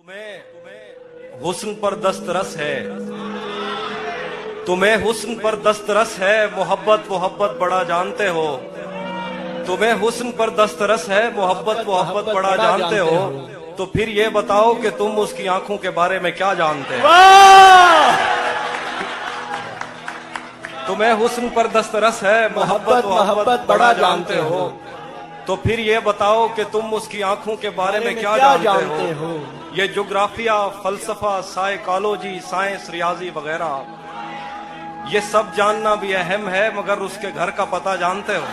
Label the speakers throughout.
Speaker 1: तुम्हें हुस्न पर दस्तरस है, तुम्हें हुस्न पर दस्तरस है, मोहब्बत मोहब्बत बड़ा जानते हो। तुम्हें हुस्न पर दस्तरस है, मोहब्बत मोहब्बत बड़ा जानते हो। तो फिर ये बताओ कि तुम उसकी आंखों के बारे में क्या जानते हो। तुम्हें हुस्न पर दस्तरस है, मोहब्बत मोहब्बत बड़ा जानते हो। तो फिर ये बताओ कि तुम उसकी आंखों के बारे में क्या जानते हो। ये जोग्राफिया, फलसफा, साइकोलॉजी, साइंस, रियाजी वगैरह ये सब जानना भी अहम है, मगर उसके घर का पता जानते हो।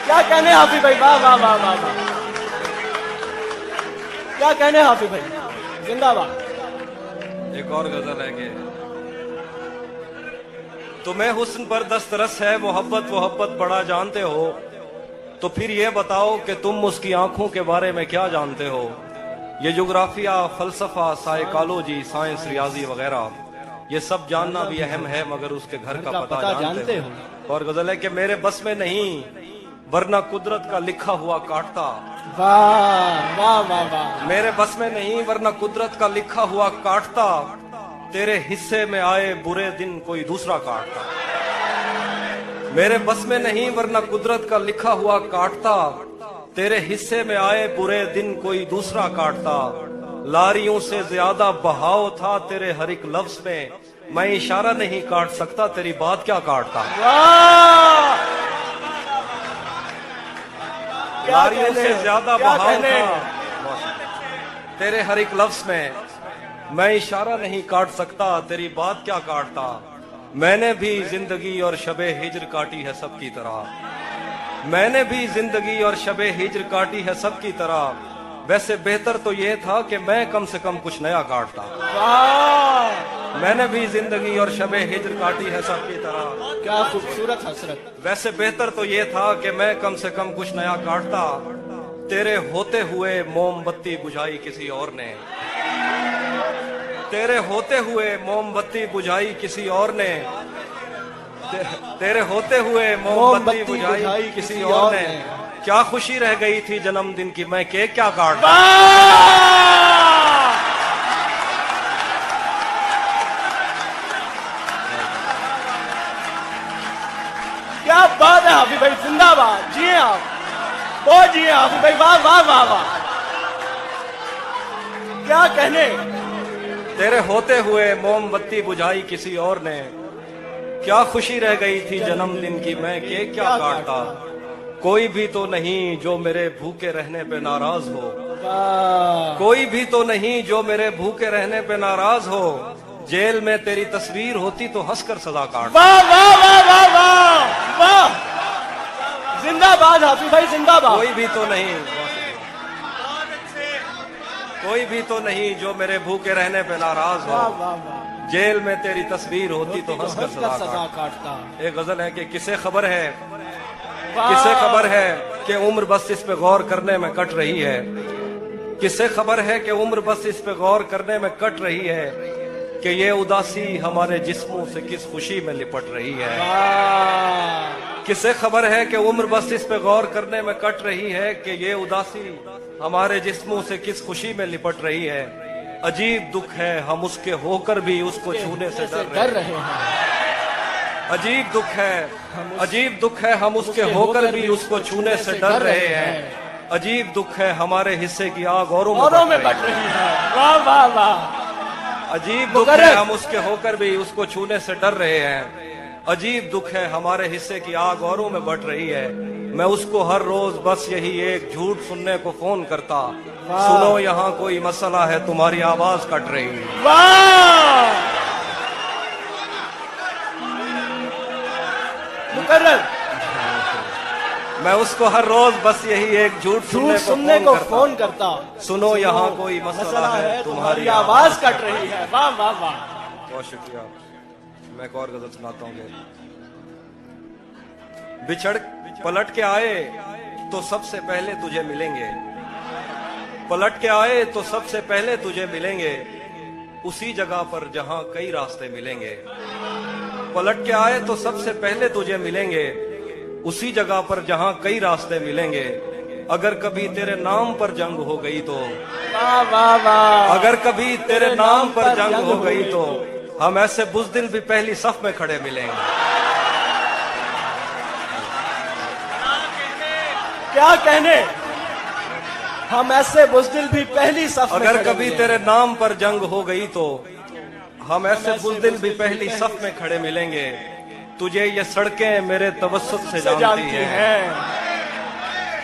Speaker 2: क्या कहने हाफिज भाई, वाह वाह वाह वाह वाह, क्या कहने हाफिज भाई, जिंदाबाद।
Speaker 1: एक और गजल है कि तुम्हें हुस्न पर दस्तरस है, मोहब्बत मोहब्बत बड़ा जानते हो। तो फिर ये बताओ कि तुम उसकी आंखों के बारे में क्या जानते हो। ये जोग्राफिया, फलसफा, साइकोलॉजी, साइंस, रियाजी वगैरह ये सब जानना भी अहम है, मगर उसके घर का पता जानते हो। और गजल है कि मेरे बस में नहीं, वरना कुदरत का लिखा हुआ काटता।
Speaker 2: वाह वाह वाह वाह,
Speaker 1: मेरे बस में नहीं, वरना कुदरत का लिखा हुआ काटता। तेरे हिस्से में आए बुरे दिन कोई दूसरा काटता। मेरे बस में नहीं, वरना कुदरत का लिखा हुआ काटता। तेरे हिस्से में आए बुरे दिन कोई दूसरा काटता। लारियों से ज्यादा बहाव था तेरे हर एक लफ्ज में, मैं इशारा नहीं काट सकता, तेरी बात क्या काटता। लारियों से ज्यादा बहाव था तेरे हर एक लफ्ज में, मैं इशारा नहीं काट सकता, तेरी बात क्या काटता। मैंने भी जिंदगी और शबे हिज्र काटी है सबकी तरह। मैंने भी जिंदगी और शबे हिज्र काटी है सबकी तरह। वैसे बेहतर तो ये था कि मैं कम से कम कुछ नया काटता। मैंने भी जिंदगी और शबे हिज्र काटी है सबकी तरह।
Speaker 2: क्या खूबसूरत हसरत।
Speaker 1: वैसे बेहतर तो ये था कि मैं कम से कम कुछ नया काटता। तेरे होते हुए मोमबत्ती बुझाई किसी और ने। तेरे होते हुए मोमबत्ती बुझाई किसी और ने। तेरे होते हुए मोमबत्ती बुझाई किसी और ने। क्या खुशी रह गई थी जन्मदिन की, मैं केक क्या काटता।
Speaker 2: क्या बात है हाफिज भाई, जिंदाबाद। जिए आप, बहुत जिए हाफिज भाई, वाह वाह वाह वाह, क्या कहने।
Speaker 1: तेरे होते हुए मोमबत्ती बुझाई किसी और ने। क्या खुशी रह गई थी जन्मदिन की, मैं केक क्या काटता। कोई भी तो नहीं जो मेरे भूखे रहने पे नाराज हो। कोई भी तो नहीं जो मेरे भूखे रहने पे नाराज हो। जेल में तेरी तस्वीर होती तो हंसकर सजा काट।
Speaker 2: वाह वाह वाह वाह वाह वाह, जिंदाबाद हाफिज भाई, जिंदाबाद।
Speaker 1: कोई भी तो नहीं, कोई भी तो नहीं जो मेरे भूखे रहने पे नाराज हो। जेल में तेरी तस्वीर होती तो हंसकर सजा
Speaker 2: काटता।
Speaker 1: एक गजल है कि किसे खबर है, किसे खबर है कि उम्र बस इस पे गौर करने में कट रही है। किसे खबर है कि उम्र बस इस पे गौर करने में कट रही है, कि ये उदासी हमारे जिस्मों से किस खुशी में लिपट रही है। किसे खबर है कि उम्र बस इस पे गौर करने में कट रही है, कि ये उदासी हमारे जिस्मों से किस खुशी में लिपट रही है। अजीब दुख है हम उसके होकर भी उसको छूने से डर रहे हैं। अजीब दुख है, अजीब दुख है हम उसके होकर भी उसको छूने से डर रहे हैं। अजीब दुख है हमारे हिस्से की आग औरों में बढ़ रही है।
Speaker 2: वाह वाह वाह,
Speaker 1: अजीब दुख है हम उसके होकर भी उसको छूने से डर रहे हैं। अजीब दुख है हमारे हिस्से की आग औरों में बढ़ रही है। मैं उसको हर रोज बस यही एक झूठ सुनने को फोन करता। सुनो यहाँ कोई मसला है, तुम्हारी आवाज कट रही है।
Speaker 2: वाह, मुकर्रर।
Speaker 1: मैं उसको हर रोज बस यही एक झूठ सुनने को फोन करता। सुनो यहाँ कोई मसला है, तुम्हारी
Speaker 2: आवाज कट रही है। वाह वाह वाह,
Speaker 1: बहुत शुक्रिया। मैं एक और गजल सुनाता हूँ। बिछड़ पलट के आए तो सबसे पहले तुझे मिलेंगे। पलट के आए तो सबसे पहले तुझे मिलेंगे, उसी जगह पर जहां कई रास्ते मिलेंगे। पलट के आए तो सबसे पहले तुझे मिलेंगे, उसी जगह पर जहां कई रास्ते मिलेंगे। अगर कभी तेरे नाम पर जंग हो गई तो,
Speaker 2: वाह वाह वाह,
Speaker 1: अगर कभी तेरे नाम पर जंग हो गई तो हम ऐसे बुज़दिल भी पहली सफ में खड़े मिलेंगे।
Speaker 2: क्या कहने, हम ऐसे बुज़दिल भी पहली सफ में
Speaker 1: अगर
Speaker 2: खड़े
Speaker 1: कभी
Speaker 2: मिलेंगे।
Speaker 1: तेरे नाम पर जंग हो गई तो हम ऐसे बुज़दिल भी पहली सफ में खड़े मिलेंगे। तुझे ये सड़कें मेरे तवस्सुत से जानती हैं,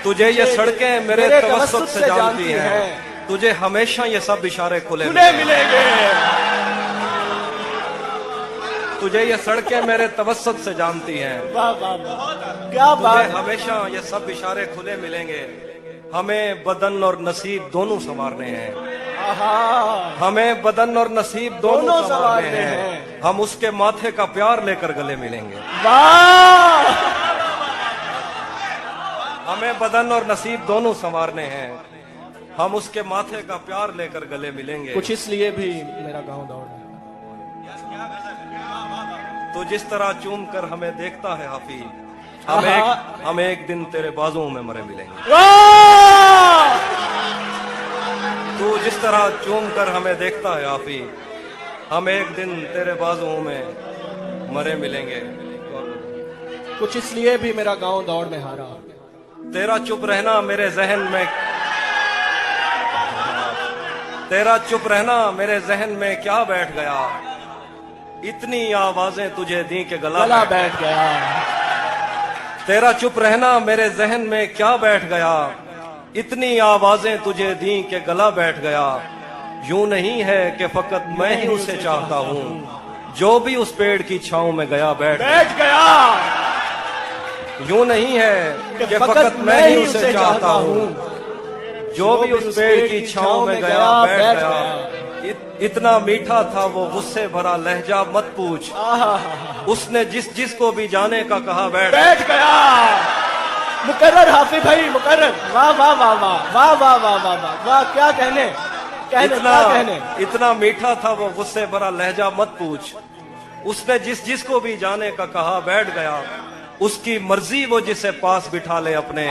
Speaker 1: तुझे ये सड़कें मेरे तवस्सुत से जानती हैं, तुझे हमेशा ये सब इशारे खुले
Speaker 2: मिलेंगे।
Speaker 1: तुझे ये सड़कें मेरे तवस्सुत से जानती हैं,
Speaker 2: वाह वाह वाह, क्या
Speaker 1: तुझे
Speaker 2: बात,
Speaker 1: हमेशा ये सब इशारे खुले मिलेंगे। हमें बदन और नसीब दोनों संवारने हैं,
Speaker 2: आहा,
Speaker 1: हमें बदन और नसीब दोनों
Speaker 2: दोनों
Speaker 1: संवारने
Speaker 2: संवारने
Speaker 1: हैं। हम उसके माथे का प्यार लेकर गले मिलेंगे।
Speaker 2: वाह,
Speaker 1: हमें बदन और नसीब दोनों संवारने हैं, हम उसके माथे का प्यार लेकर गले मिलेंगे।
Speaker 2: कुछ इसलिए भी मेरा गांव दौड़ रहा है।
Speaker 1: तो जिस तरह चूम कर हमें देखता है हाफिज,
Speaker 2: आहा।
Speaker 1: हम एक दिन तेरे बाजुओं में मरे मिलेंगे।
Speaker 2: वाह,
Speaker 1: तू जिस तरह चूम कर हमें देखता है हाफिज, हम एक दिन तेरे बाजुओं में मरे मिलेंगे।
Speaker 2: कुछ इसलिए भी मेरा गांव दौड़ में हारा।
Speaker 1: तेरा चुप रहना मेरे जहन में, तेरा चुप रहना मेरे जहन में क्या बैठ गया, इतनी आवाजें तुझे दी के
Speaker 2: गला बैठ गया।
Speaker 1: तेरा चुप रहना मेरे जहन में क्या बैठ गया, इतनी आवाजें तुझे दी के गला बैठ गया। यूं नहीं है कि फकत मैं ही उसे चाहता हूँ, जो भी उस पेड़ की छांव में गया बैठ
Speaker 2: गया।
Speaker 1: यूं नहीं है कि फकत मैं ही उसे चाहता हूँ, जो भी उस पेड़ की छांव में गया बैठ गया। इतना मीठा था वो गुस्से भरा लहजा मत पूछ, उसने जिस जिस को भी जाने का कहा बैठ
Speaker 2: गया। मुकर्रर हाफिज भाई, मुकर्रर, वाह वाह वाह वाह वाह वाह वाह वाह वाह वाह, क्या कहने,
Speaker 1: इतना मीठा था वो गुस्से भरा लहजा मत पूछ, उसने जिस जिस को भी जाने का कहा बैठ गया। उसकी मर्जी वो जिसे पास बिठा ले अपने,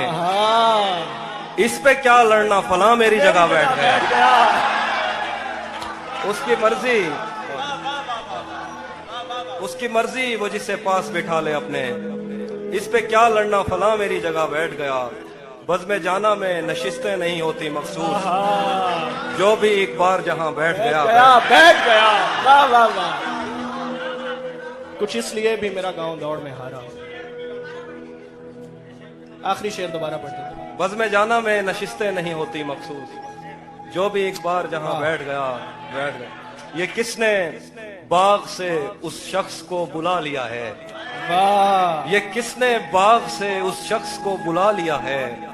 Speaker 1: इस पे क्या लड़ना फला मेरी जगह बैठ गया। उसकी मर्जी वो जिसे पास बिठा ले अपने, इस पे क्या लड़ना फला मेरी जगह बैठ गया। बज़्म जाना में नशिस्तें नहीं होती मखसूस, जो भी एक बार जहां बैठ गया।
Speaker 2: वाह वाह वाह, कुछ इसलिए भी मेरा गांव दौड़ में हारा। आखिरी शेर दोबारा पढ़ते।
Speaker 1: बज़्म जाना में नशिस्तें नहीं होती मखसूस, जो भी एक बार जहां बैठ गया बैठ गया। ये किसने बाग से उस शख्स को बुला लिया है,
Speaker 2: वाह,
Speaker 1: ये किसने बाग से उस शख्स को बुला लिया है,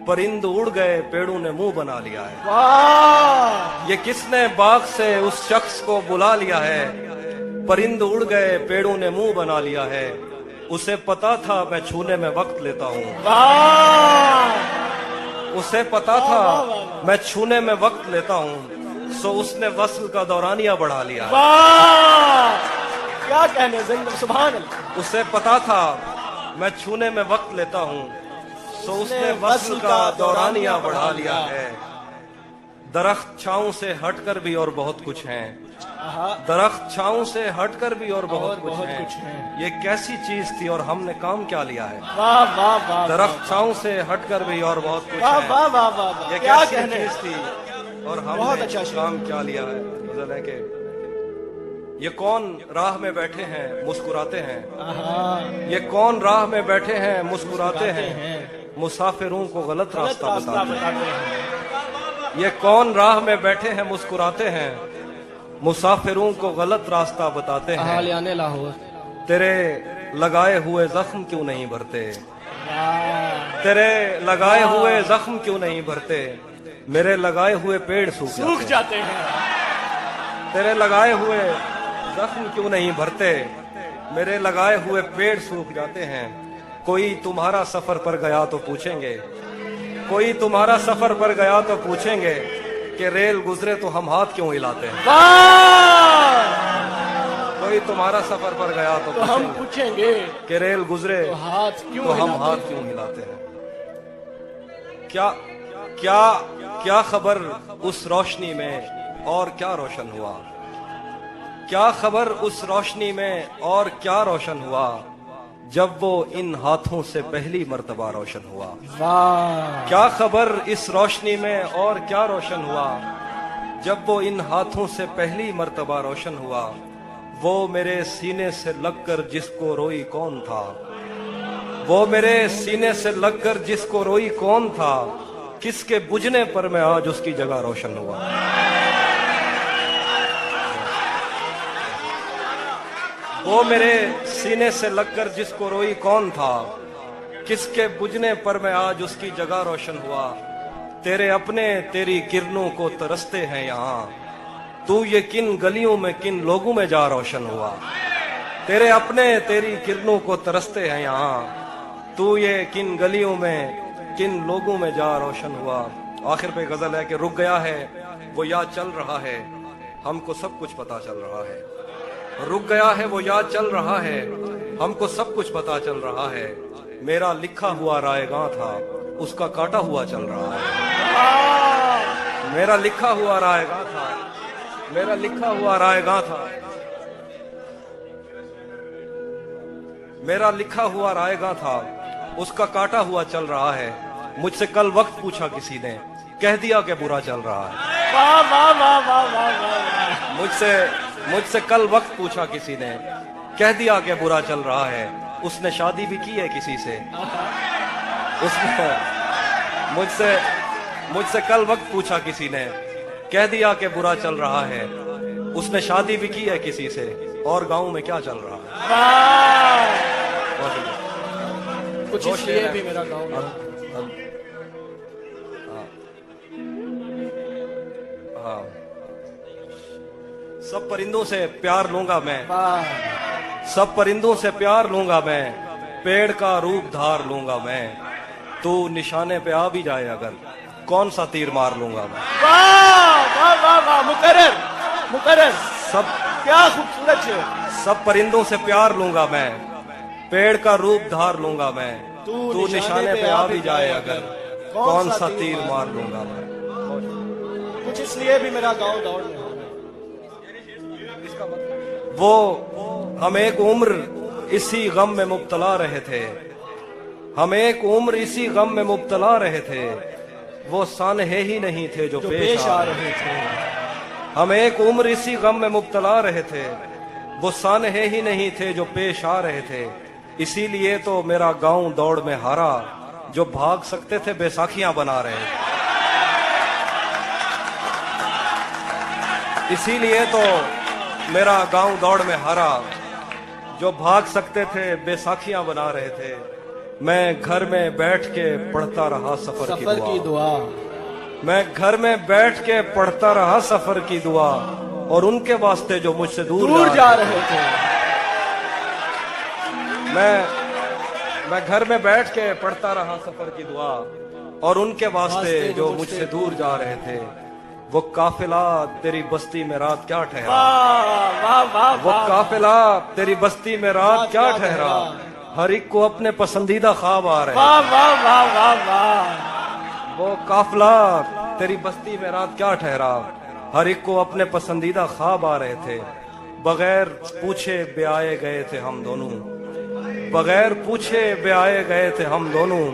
Speaker 1: परिंद उड़ गए पेड़ों ने मुंह बना लिया है।
Speaker 2: वाह,
Speaker 1: ये किसने बाग से उस शख्स को बुला लिया है, परिंद उड़ गए पेड़ों ने मुंह बना लिया है। उसे पता था मैं छूने में वक्त लेता हूँ, उसे पता था मैं छूने में वक्त लेता हूँ, सो उसने वस्ल का दौरानिया बढ़ा लिया।
Speaker 2: क्या कहने, सुभान अल्लाह।
Speaker 1: उसे पता था मैं छूने में वक्त लेता हूँ, सो उसने वस्ल का दौरानिया बढ़ा लिया है। दरख्त छाँव से हटकर भी और बहुत कुछ है, दरख्त छाँव से हटकर भी और बहुत कुछ है। ये कैसी चीज थी और हमने काम क्या लिया है।
Speaker 2: वाह वाह वाह,
Speaker 1: दरख्त छाँव से हटकर भी और बहुत कुछ
Speaker 2: वाह
Speaker 1: है।
Speaker 2: वाह वाह वाह,
Speaker 1: ये
Speaker 2: क्या
Speaker 1: कैसी
Speaker 2: कहने,
Speaker 1: चीज थी और
Speaker 2: बहुत
Speaker 1: हमने
Speaker 2: अच्छा शेर।
Speaker 1: काम क्या लिया है। गजल है कि ये कौन राह में बैठे हैं मुस्कुराते हैं, ये कौन राह में बैठे हैं मुस्कुराते हैं, मुसाफिरों को गलत रास्ता बताते हैं। ये कौन राह में बैठे हैं मुस्कुराते हैं, मुसाफिरों को गलत रास्ता बताते हैं।
Speaker 2: लाहौर,
Speaker 1: तेरे लगाए हुए जख्म क्यों नहीं भरते, तेरे लगाए हुए जख्म क्यों नहीं भरते, मेरे लगाए हुए पेड़ सूख
Speaker 2: जाते हैं।
Speaker 1: तेरे लगाए हुए जख्म क्यों नहीं भरते, मेरे लगाए हुए पेड़ सूख जाते हैं। कोई तुम्हारा सफर पर गया तो पूछेंगे, कोई तुम्हारा सफर पर गया तो पूछेंगे कि रेल गुजरे तो हम हाथ क्यों हिलाते हैं। कोई तुम्हारा सफर पर गया तो
Speaker 2: हम पूछेंगे
Speaker 1: कि रेल गुजरे
Speaker 2: तो हाथ क्यों
Speaker 1: तो हम हाथ क्यों हिलाते हैं। کیا کیا کیا خبر اس روشنی میں اور کیا روشن ہوا؟ کیا خبر اس روشنی میں اور کیا روشن ہوا جب وہ ان ہاتھوں سے پہلی مرتبہ روشن ہوا؟
Speaker 2: واہ
Speaker 1: کیا خبر اس روشنی میں اور کیا روشن ہوا جب وہ ان ہاتھوں سے پہلی مرتبہ روشن ہوا؟ وہ میرے سینے سے لگ کر جس کو روئی کون تھا؟ وہ میرے سینے سے لگ کر جس کو روئی کون تھا؟ کس کے بجھنے پر میں آج اس کی جگہ روشن ہوا؟ وہ میرے سینے سے لگ کر جس کو روئی کون تھا؟ کس کے بجھنے پر میں آج اس کی جگہ روشن ہوا؟ تیرے اپنے تیری کرنوں کو ترستے ہیں یہاں، تو یہ کن گلیوں میں کن لوگوں میں جا روشن ہوا؟ تیرے اپنے تیری کرنوں کو ترستے ہیں یہاں، تو یہ کن گلیوں میں کن لوگوں میں جا روشن ہوا؟ آخر پہ غزل ہے کہ رک گیا ہے وہ یاد چل رہا ہے، ہم کو سب کچھ پتا چل رہا ہے۔ رک گیا ہے وہ یاد چل رہا ہے، ہم کو سب کچھ پتا چل رہا ہے۔ میرا لکھا ہوا رائے گاں تھا، اس کا کاٹا ہوا چل رہا ہے۔ میرا لکھا ہوا رائے گاں تھا، میرا لکھا ہوا رائے گاں تھا، میرا لکھا ہوا رائے گاں تھا، اس کا کاٹا ہوا چل رہا ہے۔ مجھ سے کل وقت پوچھا کسی نے، کہہ دیا کہ برا چل رہا ہے۔
Speaker 2: واہ واہ واہ واہ واہ واہ۔
Speaker 1: مجھ سے کل وقت پوچھا کسی نے، کہہ دیا کہ برا چل رہا ہے۔ اس نے شادی بھی کی ہے کسی سے، اس نے مجھ سے کل وقت پوچھا کسی نے، کہہ دیا کہ برا چل رہا ہے۔ اس نے شادی بھی کی ہے کسی سے، اور گاؤں میں کیا چل رہا ہے؟
Speaker 2: کچھ اس لیے بھی میرا گاؤں
Speaker 1: ہاں، سب پرندوں سے پیار لوں گا میں، سب پرندوں سے پیار لوں گا میں، پیڑ کا روپ دھار لوں گا میں۔ تو نشانے پہ آ بھی جائے اگر، کون سا تیر مار لوں گا میں۔
Speaker 2: واہ واہ واہ واہ، مقرر مقرر،
Speaker 1: سب
Speaker 2: کیا خوبصورت ہے۔
Speaker 1: سب پرندوں سے پیار لوں گا میں، پیڑ کا روپ دھار لوں گا میں۔ تو نشانے پہ آ بھی جائے اگر، کون سا تیر مار لوں گا میں۔
Speaker 2: کچھ اس لیے بھی میرا گاؤں دوڑ میں۔
Speaker 1: وہ ہم ایک عمر اسی غم میں مبتلا رہے تھے، ہم ایک عمر اسی غم میں مبتلا رہے تھے، وہ سانحے ہی نہیں تھے جو پیش آ رہے تھے۔ ہم ایک عمر اسی غم میں مبتلا رہے تھے، وہ سانحے ہی نہیں تھے جو پیش آ رہے تھے۔ اسی لیے تو میرا گاؤں دوڑ میں ہارا، جو بھاگ سکتے تھے بیساکھیاں بنا رہے تھے۔ اسی لیے تو میرا گاؤں دوڑ میں ہارا، جو بھاگ سکتے تھے بیساکھیاں بنا رہے تھے۔ میں گھر میں بیٹھ کے پڑھتا رہا سفر کی دعا، میں گھر میں بیٹھ کے پڑھتا رہا سفر کی دعا، اور ان کے واسطے جو مجھ سے دور جا رہے تھے۔ میں گھر میں بیٹھ کے پڑھتا رہا سفر کی دعا، اور ان کے واسطے جو مجھ سے دور جا رہے تھے۔ وہ قافلہ تیری بستی میں رات کیا ٹھہرا، وہ قافلہ تیری بستی میں رات کیا ٹھہرا، ہر ایک کو اپنے پسندیدہ خواب آ رہے۔ وہ قافلہ تیری بستی میں رات کیا ٹھہرا، ہر ایک کو اپنے پسندیدہ خواب آ رہے تھے۔ بغیر پوچھے بے آئے گئے تھے ہم دونوں، بغیر پوچھے بے آئے گئے تھے ہم دونوں،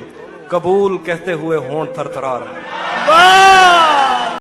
Speaker 1: قبول کہتے ہوئے ہونٹ تھرتھرا رہے۔